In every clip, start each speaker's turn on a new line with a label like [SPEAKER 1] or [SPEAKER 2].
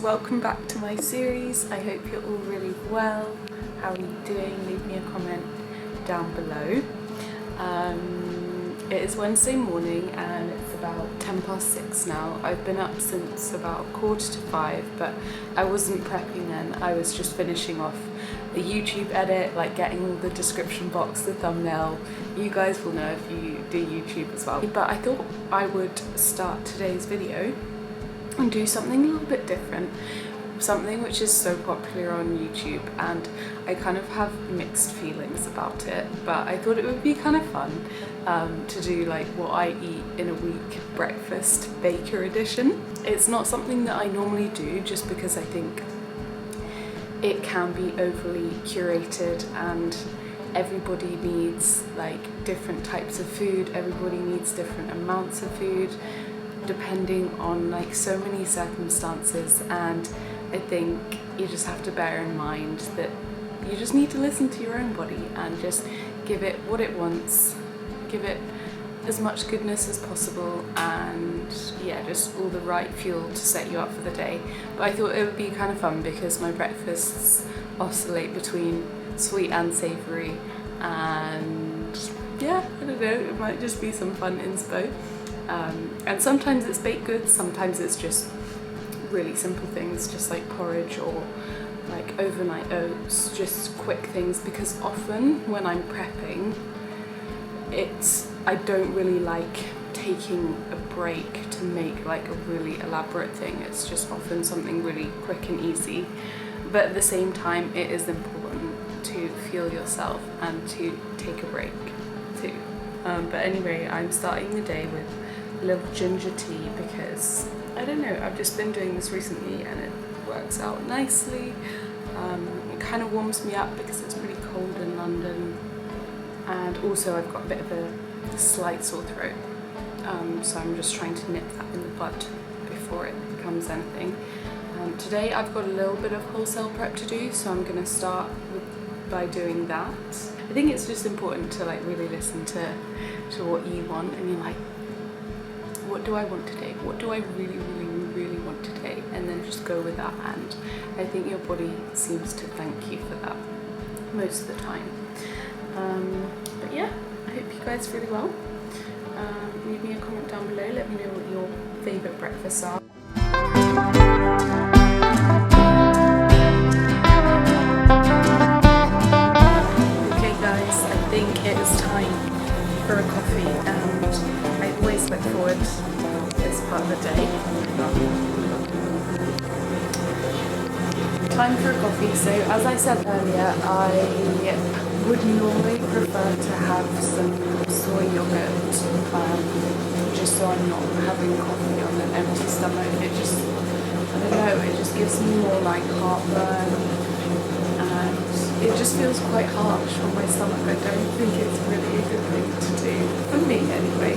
[SPEAKER 1] welcome back to my series. I hope you're all really well. How are you doing? Leave me a comment down below. It is Wednesday morning and it's about 6:10 now. I've been up since about 4:45, but I wasn't prepping then. I was just finishing off the YouTube edit, like getting all the description box, the thumbnail. You guys will know if you do YouTube as well. But I thought I would start today's video and do something a little bit different, something which is so popular on YouTube, and I kind of have mixed feelings about it, but I thought it would be kind of fun to do like what I eat in a week breakfast baker edition. It's not something that I normally do just because I think it can be overly curated and everybody needs like different types of food, everybody needs different amounts of food depending on like so many circumstances, and I think you just have to bear in mind that you just need to listen to your own body and just give it what it wants, give it as much goodness as possible, and yeah, just all the right fuel to set you up for the day. But I thought it would be kind of fun because my breakfasts oscillate between sweet and savoury, and yeah, I don't know, it might just be some fun inspo. And sometimes it's baked goods, sometimes it's just really simple things, just like porridge or like overnight oats, just quick things, because often when I'm prepping, I don't really like taking a break to make like a really elaborate thing. It's just often something really quick and easy, but at the same time it is important to fuel yourself and to take a break too. But anyway, I'm starting the day with a little ginger tea because I don't know, I've just been doing this recently and it works out nicely. It kind of warms me up because it's pretty cold in London, and also I've got a bit of a slight sore throat, so I'm just trying to nip that in the bud before it becomes anything. Today I've got a little bit of wholesale prep to do, so I'm going to start by doing that. I think it's just important to like really listen to what you want, and you're like, what do I want today? What do I really want today? And then just go with that, and I think your body seems to thank you for that most of the time. But yeah, I hope you guys really well. Leave me a comment down below, let me know what your favourite breakfasts are. Okay guys, I think it is time for a coffee, and I always look forward to this part of the day. Time for a coffee. So as I said earlier, I would normally prefer to have some soy yogurt, just so I'm not having coffee on an empty stomach. It just, I don't know, it just gives me more like heartburn, and it just feels quite harsh on my stomach. I don't think it's really a good thing to do, for me anyway.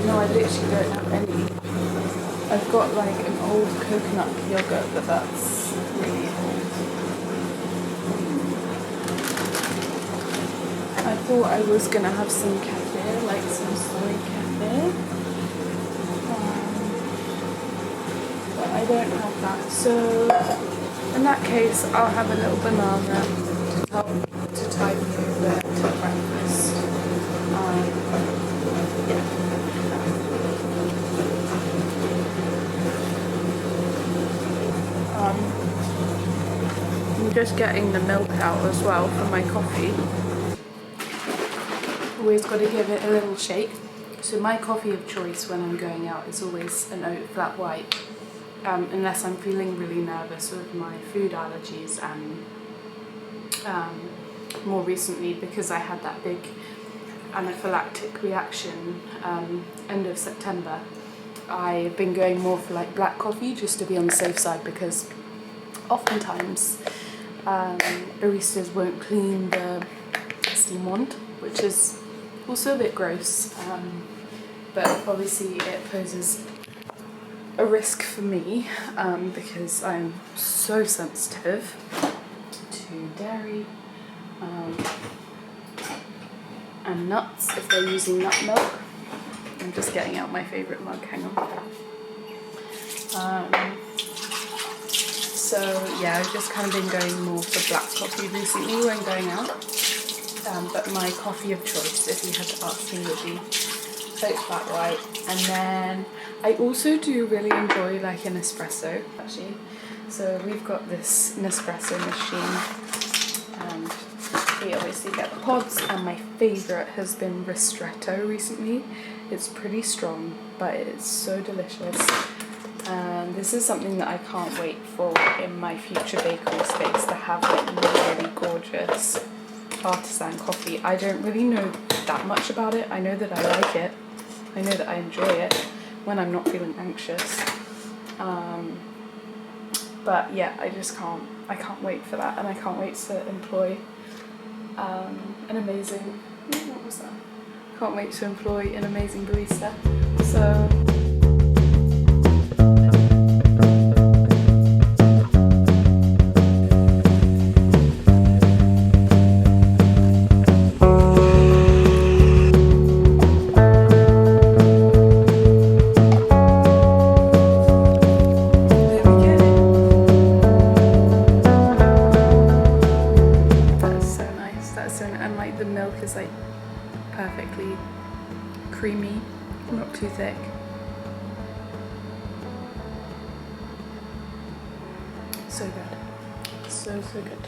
[SPEAKER 1] No, I literally don't have any. I've got like an old coconut yogurt, but that's really old. I thought I was gonna have some kefir, like some soy kefir, but I don't have that. So in that case, I'll have a little banana to help to tide me over to breakfast. Yeah. I'm just getting the milk out as well for my coffee. Always got to give it a little shake. So my coffee of choice when I'm going out is always an oat flat white, unless I'm feeling really nervous with my food allergies, and more recently because I had that big anaphylactic reaction end of September, I've been going more for like black coffee just to be on the safe side, because oftentimes baristas won't clean the steam wand, which is also a bit gross, but obviously it poses a risk for me because I'm so sensitive to dairy. and nuts if they're using nut milk. I'm just getting out my favourite mug, hang on. So yeah, I've just kind of been going more for black coffee recently when going out. But my coffee of choice, if you had to ask me, would be oat flat white. And then I also do really enjoy like an espresso, actually. So we've got this Nespresso machine, and we obviously get the pods, and my favourite has been ristretto recently. It's pretty strong, but it's so delicious. And this is something that I can't wait for in my future bakery space, to have like really gorgeous artisan coffee. I don't really know that much about it. I know that I like it. I know that I enjoy it when I'm not feeling anxious. But yeah, I can't wait for that, and I can't wait to employ an amazing, what was that? Can't wait to employ an amazing barista. So is like perfectly creamy, not too thick. So good. So good.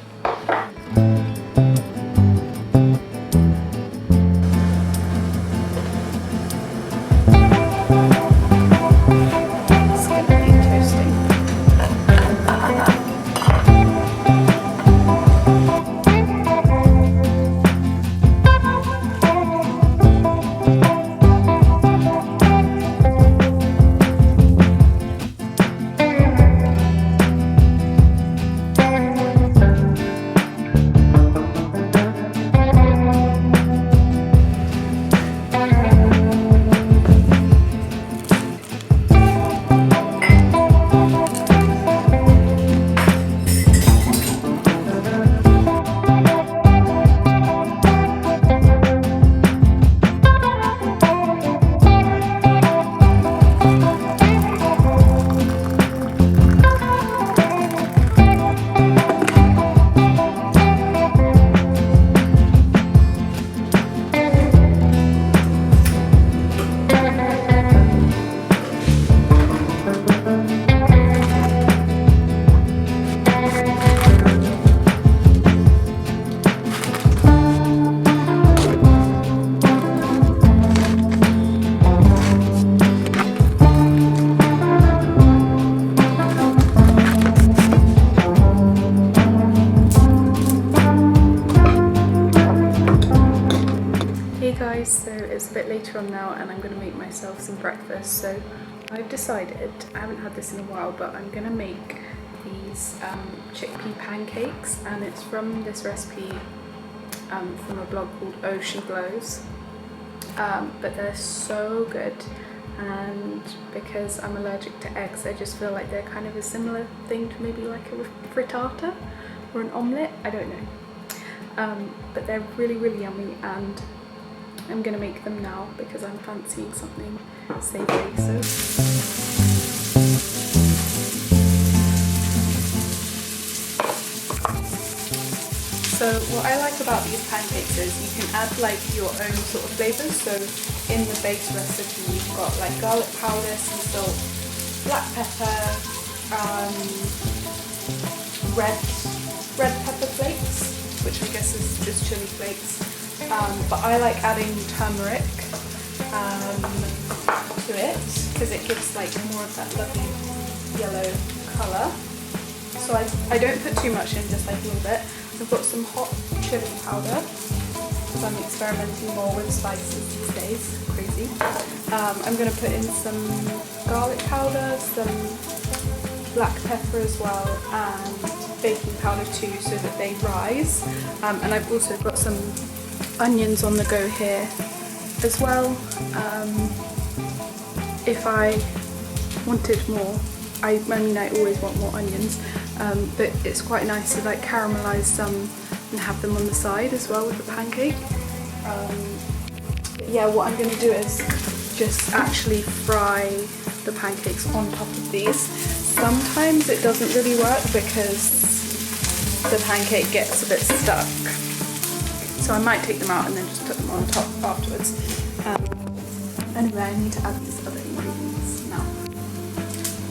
[SPEAKER 1] So it's a bit later on now, and I'm going to make myself some breakfast. So I've decided, I haven't had this in a while, but I'm going to make these chickpea pancakes, and it's from this recipe from a blog called Oh She Glows. But they're so good, and because I'm allergic to eggs, I just feel like they're kind of a similar thing to maybe like a frittata or an omelette, I don't know. But they're really, really yummy, and I'm going to make them now because I'm fancying something savoury. So what I like about these pancakes is you can add like your own sort of flavours. So in the base recipe you've got like garlic powder, sea salt, black pepper, red pepper flakes, which I guess is just chili flakes. But I like adding turmeric to it because it gives like more of that lovely yellow colour. So I don't put too much in, just like a little bit. I've got some hot chili powder because I'm experimenting more with spices these days, crazy. I'm going to put in some garlic powder, some black pepper as well, and baking powder too, so that they rise. And I've also got some onions on the go here as well. If I wanted more, I mean I always want more onions, but it's quite nice to like caramelise some and have them on the side as well with the pancake.
[SPEAKER 2] Yeah, what I'm going to do is just actually fry the pancakes on top of these. Sometimes it doesn't really work because the pancake gets a bit stuck. So I might take them out and then just put them on top afterwards. Anyway, I need to add these other ingredients now.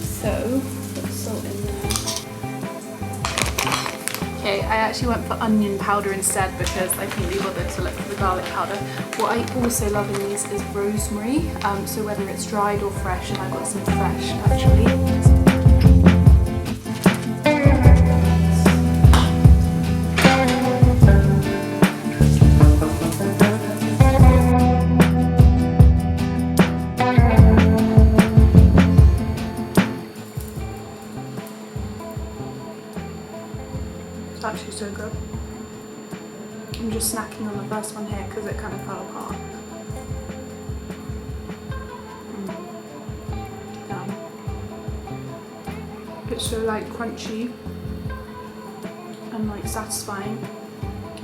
[SPEAKER 2] So, put salt in there. Okay, I actually went for onion powder instead because I couldn't be bothered to look for the garlic powder. What I also love in these is rosemary, so whether it's dried or fresh, and I've got some fresh actually. It's actually so good. I'm just snacking on the first one here because it kind of fell apart. It's so like crunchy and like satisfying,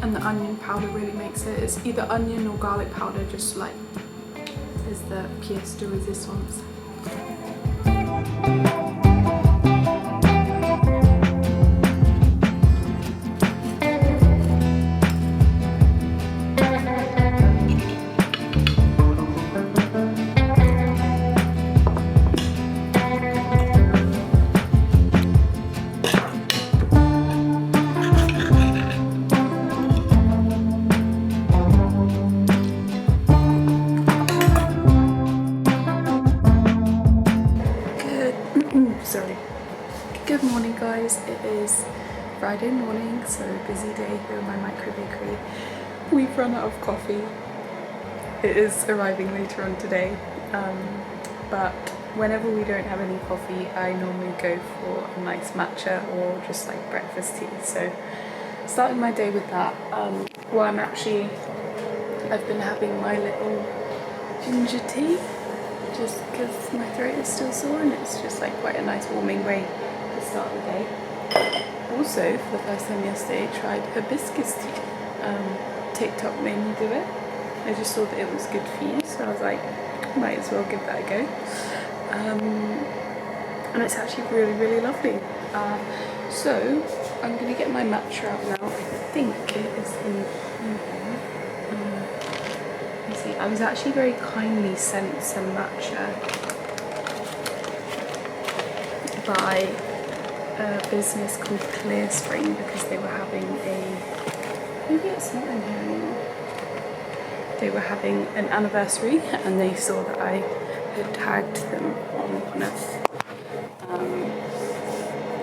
[SPEAKER 2] and the onion powder really makes it. It's either onion or garlic powder, just like is the pièce de résistance. Sorry. Good morning guys, it is Friday morning, so busy day here in my micro bakery. We've run out of coffee. It is arriving later on today, but whenever we don't have any coffee I normally go for a nice matcha or just like breakfast tea. So starting my day with that. I've been having my little ginger tea just because my throat is still sore, and it's just like quite a nice warming way to start the day. Also, for the first time yesterday, tried hibiscus tea. TikTok made me do it. I just thought that it was good for you, so I was like, might as well give that a go. And it's actually really, really lovely. So I'm going to get my matcha out now. I think it is in here. I was actually very kindly sent some matcha by a business called Clear Spring because they were having maybe it's not in here anymore. They were having an anniversary and they saw that I had tagged them on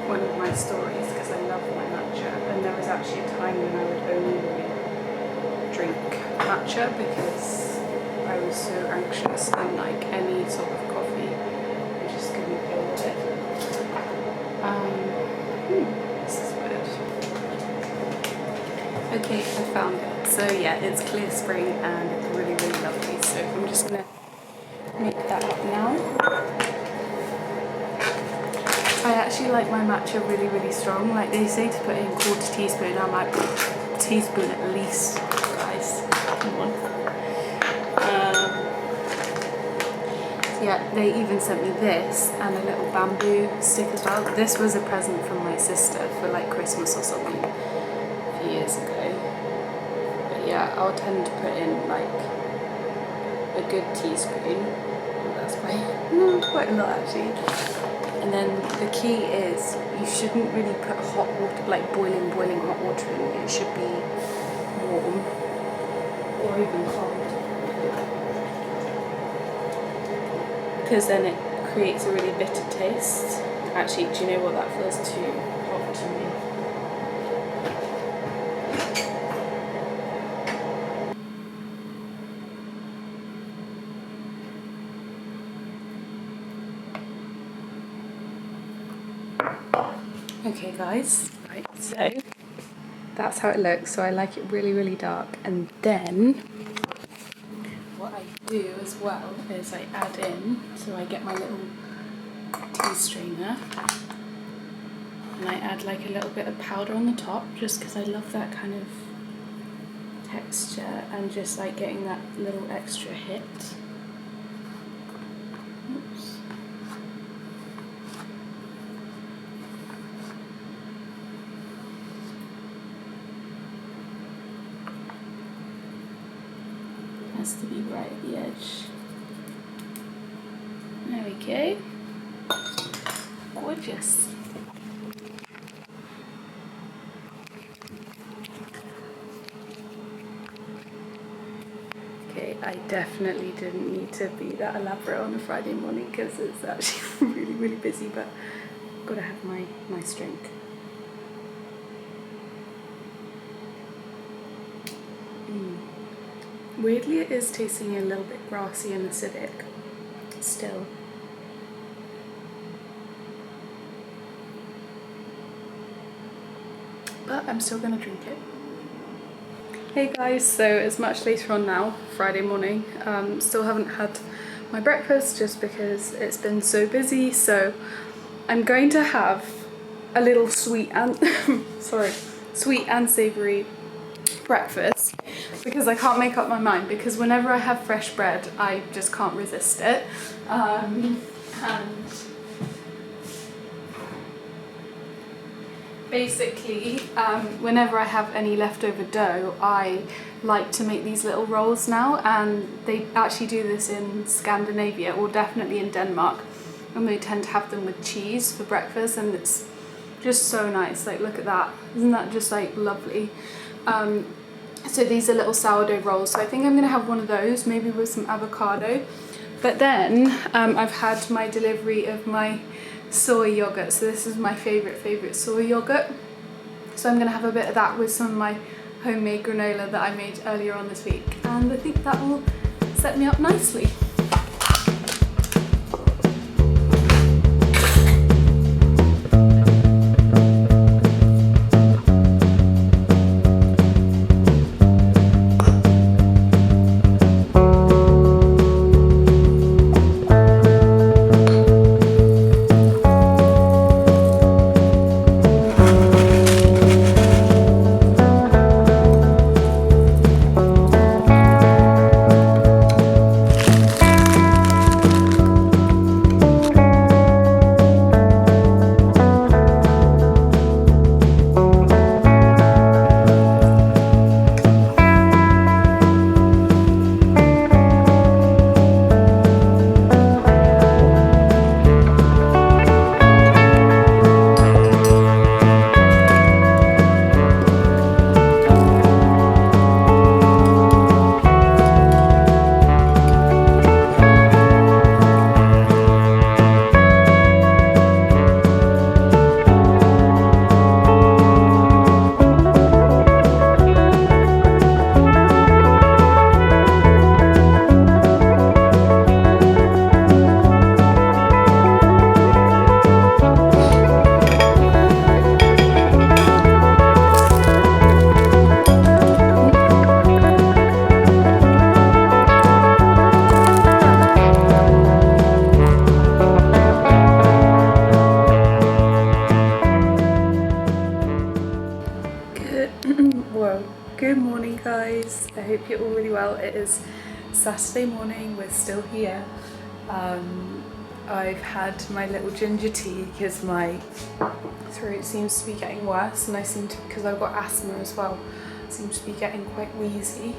[SPEAKER 2] one of my stories because I love my matcha, and there was actually a time when I would only drink matcha because I was so anxious and like any sort of coffee I just couldn't deal with it. This is weird. Okay, I found it. So yeah, it's Clear Spring and it's really, really lovely. So I'm just gonna make that up now. I actually like my matcha really, really strong. Like they say to put in 1/4 teaspoon, I'm like, teaspoon at least, guys, come on. Yeah, they even sent me this and a little bamboo stick as well. This was a present from my sister for like Christmas or something a few years ago. But yeah, I'll tend to put in like a good teaspoon. Oh, that's quite a lot actually. And then the key is you shouldn't really put hot water, like boiling hot water in. It should be warm or even cold. Because then it creates a really bitter taste. Actually, do you know what, that feels too hot to me. Okay guys, right, so that's how it looks. So I like it really, really dark. And then what I do as well is I add in, so I get my little tea strainer and I add like a little bit of powder on the top just because I love that kind of
[SPEAKER 1] texture and just like getting that little extra hit. Oops. Has to be right at the edge. There we go. Gorgeous. Okay, I definitely didn't need to be that elaborate on a Friday morning because it's actually really, really busy, but I've got to have my nice drink. Weirdly, it is tasting a little bit grassy and acidic still. But I'm still gonna drink it. Hey guys, so it's much later on now, Friday morning. Still haven't had my breakfast just because it's been so busy, so I'm going to have a little sweet and sweet and savoury breakfast because I can't make up my mind, because whenever I have fresh bread I just can't resist it. And basically, whenever I have any leftover dough, I like to make these little rolls now, and they actually do this in Scandinavia, or definitely in Denmark, and they tend to have them with cheese for breakfast, and it's just so nice. Like, look at that. Isn't that just like lovely? So these are little sourdough rolls, so I think I'm gonna have one of those, maybe with some avocado. But then I've had my delivery of my soy yogurt, so this is my favorite soy yogurt, so I'm gonna have a bit of that with some of my homemade granola that I made earlier on this week, and I think that will set me up nicely. Good morning guys, I hope you're all really well. It is Saturday morning, we're still here. I've had my little ginger tea because my throat seems to be getting worse, and because I've got asthma as well, seems to be getting quite wheezy.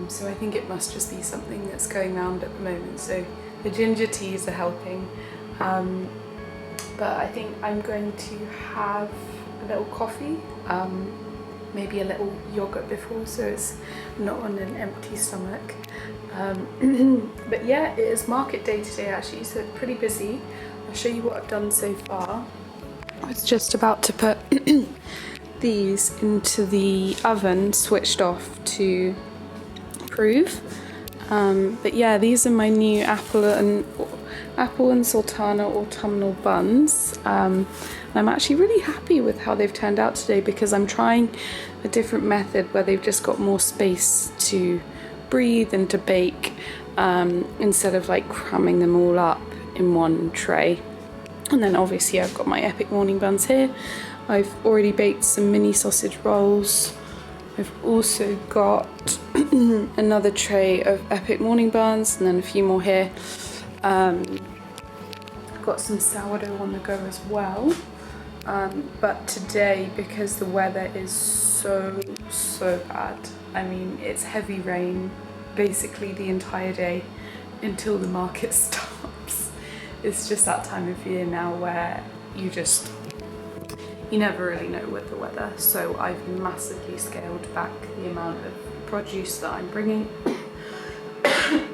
[SPEAKER 1] So I think it must just be something that's going around at the moment, so the ginger teas are helping. But I think I'm going to have a little coffee, maybe a little yogurt before, so it's not on an empty stomach. But yeah, it is market day today actually, so it's pretty busy. I'll show you what I've done so far. I was just about to put these into the oven, switched off to prove. But yeah, these are my new apple and sultana autumnal buns. I'm actually really happy with how they've turned out today, because I'm trying a different method where they've just got more space to breathe and to bake, instead of like cramming them all up in one tray. And then obviously I've got my epic morning buns here. I've already baked some mini sausage rolls We've also got another tray of Epic morning buns and then a few more here. I've got some sourdough on the go as well. But today, because the weather is so bad, I mean, it's heavy rain basically the entire day until the market stops. It's just that time of year now where you never really know with the weather. So I've massively scaled back the amount of produce that I'm bringing.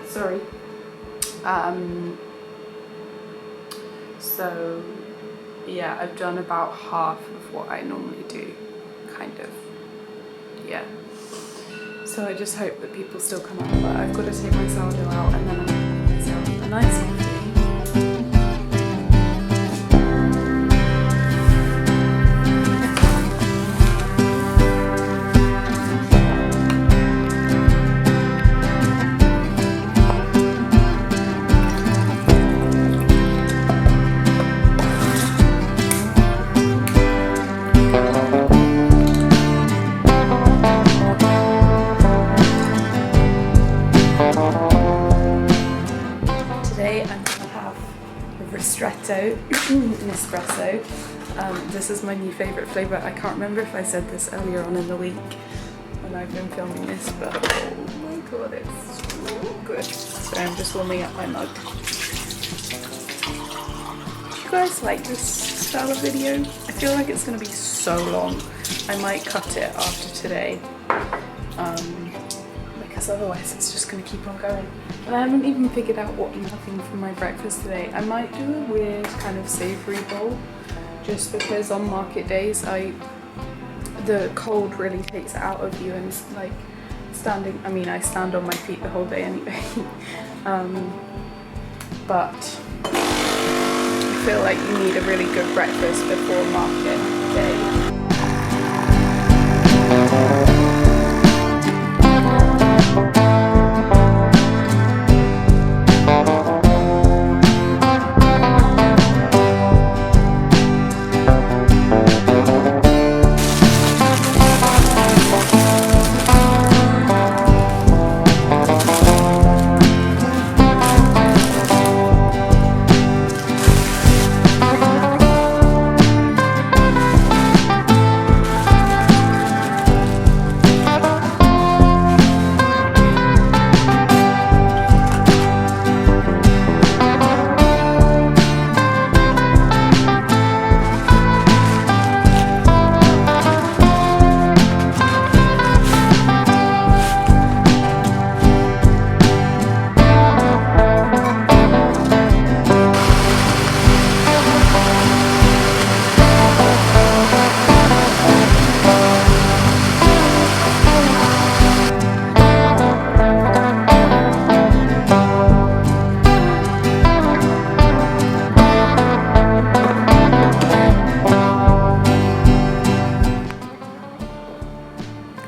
[SPEAKER 1] Sorry. So yeah, I've done about half of what I normally do, kind of. Yeah. So I just hope that people still come out, but I've got to take my sourdough out and then I'm going to make myself a nice coffee. Nespresso. This is my new favourite flavour. I can't remember if I said this earlier on in the week when I've been filming this, but oh my god, it's so good. So I'm just warming up my mug. Do you guys like this style of video? I feel like it's going to be so long. I might cut it after today, because otherwise it's just going to keep on going. And I haven't even figured out what I'm having for my breakfast today. I might do a weird kind of savoury bowl, just because on market days the cold really takes it out of you, and like I stand on my feet the whole day anyway. But I feel like you need a really good breakfast before market day.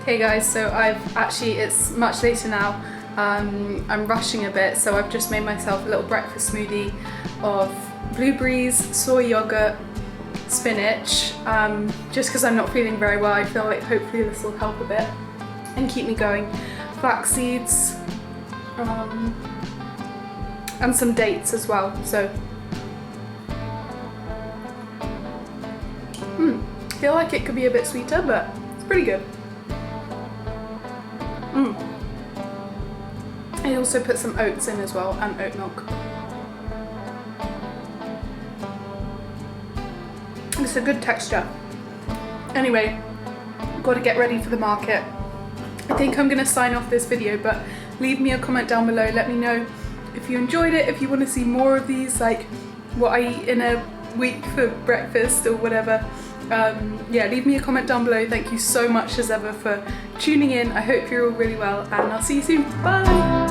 [SPEAKER 1] Hey guys, so it's much later now. I'm rushing a bit, so I've just made myself a little breakfast smoothie of blueberries, soy yogurt, spinach. Just because I'm not feeling very well, I feel like hopefully this will help a bit and keep me going. Flax seeds, and some dates as well. So, I feel like it could be a bit sweeter, but it's pretty good. I also put some oats in as well, and oat milk. It's a good texture. Anyway, got to get ready for the market. I think I'm going to sign off this video, but leave me a comment down below. Let me know if you enjoyed it, if you want to see more of these, like what I eat in a week for breakfast or whatever. Yeah, leave me a comment down below. Thank you so much as ever for tuning in. I hope you're all really well, and I'll see you soon. Bye!